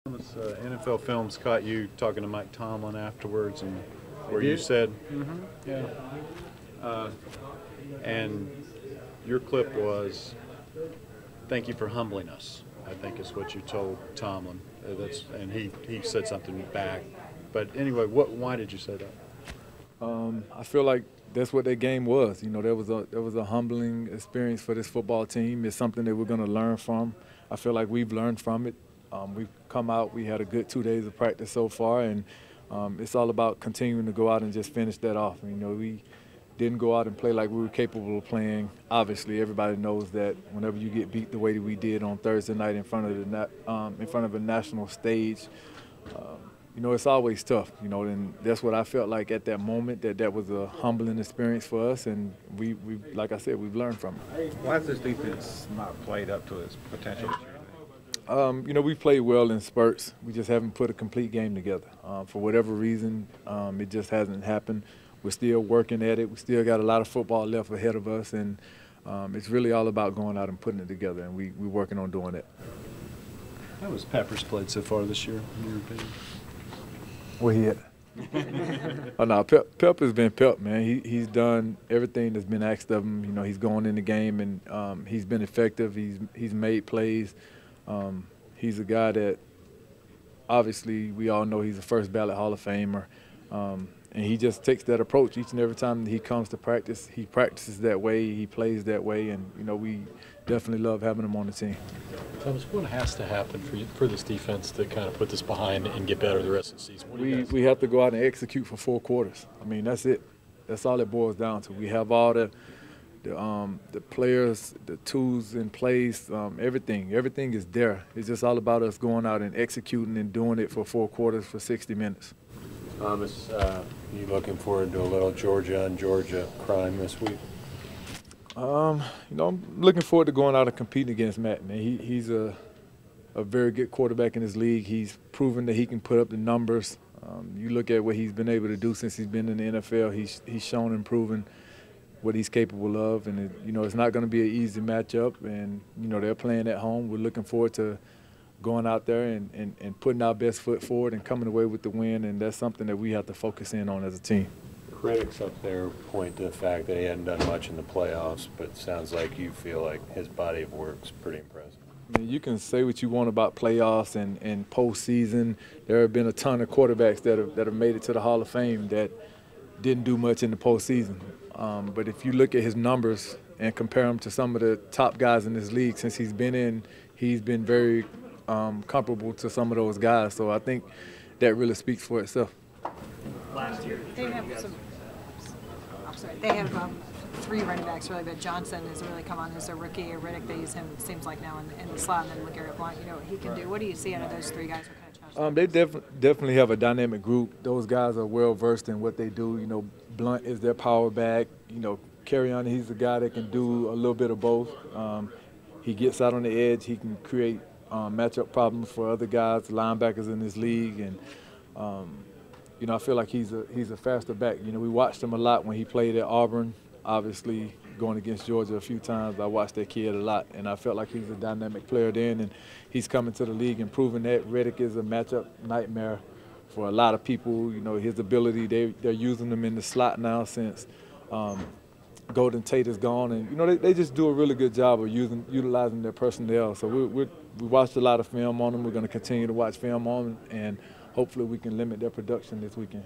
NFL films caught you talking to Mike Tomlin afterwards, and where you said, yeah, and your clip was, "Thank you for humbling us." I think is what you told Tomlin. And he said something back. But anyway, why did you say that? I feel like that's what that game was. You know, there was a humbling experience for this football team. It's something that we're going to learn from. I feel like we've learned from it. We've come out. We had a good 2 days of practice so far, and it's all about continuing to go out and just finish that off. You know, we didn't go out and play like we were capable of playing. Obviously, everybody knows that whenever you get beat the way that we did on Thursday night in front of a national stage, you know, it's always tough. You know, and that's what I felt like at that moment. That was a humbling experience for us, and we like I said, we've learned from it. Why has this defense not played up to its potential this year? You know, we've played well in spurts. We just haven't put a complete game together. For whatever reason, it just hasn't happened. We're still working at it. We still got a lot of football left ahead of us, and it's really all about going out and putting it together, and we're working on doing that. How has Peppers played so far this year, in your opinion? Where he at? Oh, no, Pep has been Pep, man. He's done everything that's been asked of him. You know, he's gone in the game, and he's been effective. He's made plays. He's a guy that obviously we all know he's a first ballot Hall of Famer. And he just takes that approach each and every time that he comes to practice. He practices that way, he plays that way, and, you know, we definitely love having him on the team. Thomas, what has to happen for this defense to kind of put this behind and get better the rest of the season? We have to go out and execute for 4 quarters. I mean, that's it. That's all it boils down to. We have all the players, the tools in place, everything. Everything is there. It's just all about us going out and executing and doing it for 4 quarters for 60 minutes. Thomas, you looking forward to a little Georgia on Georgia crime this week? You know, I'm looking forward to going out and competing against Matt, man. He's a very good quarterback in this league. He's proven that he can put up the numbers. You look at what he's been able to do since he's been in the NFL. He's shown and proven what he's capable of, and you know, it's not going to be an easy matchup. And you know, they're playing at home. We're looking forward to going out there and putting our best foot forward and coming away with the win, and that's something that we have to focus in on as a team. Critics up there point to the fact that he hadn't done much in the playoffs, but it sounds like you feel like his body of work's pretty impressive. I mean, you can say what you want about playoffs and postseason. There have been a ton of quarterbacks that have made it to the Hall of Fame that didn't do much in the postseason. But if you look at his numbers and compare him to some of the top guys in this league since he's been very comparable to some of those guys. So I think that really speaks for itself. Last year, they have 3 running backs really, but Johnson has really come on as a rookie. Riddick, they use him, it seems like now in the slot, and then LeGarrette Blount, you know what he can do. What do you see out of those 3 guys? What kind of they definitely have a dynamic group. Those guys are well versed in what they do. You know, Blunt is their power back. You know, Carrion, he's a guy that can do a little bit of both. He gets out on the edge. He can create matchup problems for other guys, linebackers in this league, and you know, I feel like he's a faster back. You know, we watched him a lot when he played at Auburn. Obviously, going against Georgia a few times, I watched that kid a lot, and I felt like he's a dynamic player then, and he's coming to the league and proving that. Riddick is a matchup nightmare for a lot of people. You know, his ability, they're using him in the slot now since Golden Tate is gone, and you know, they just do a really good job of utilizing their personnel. So we watched a lot of film on them. We're going to continue to watch film on them, and hopefully we can limit their production this weekend.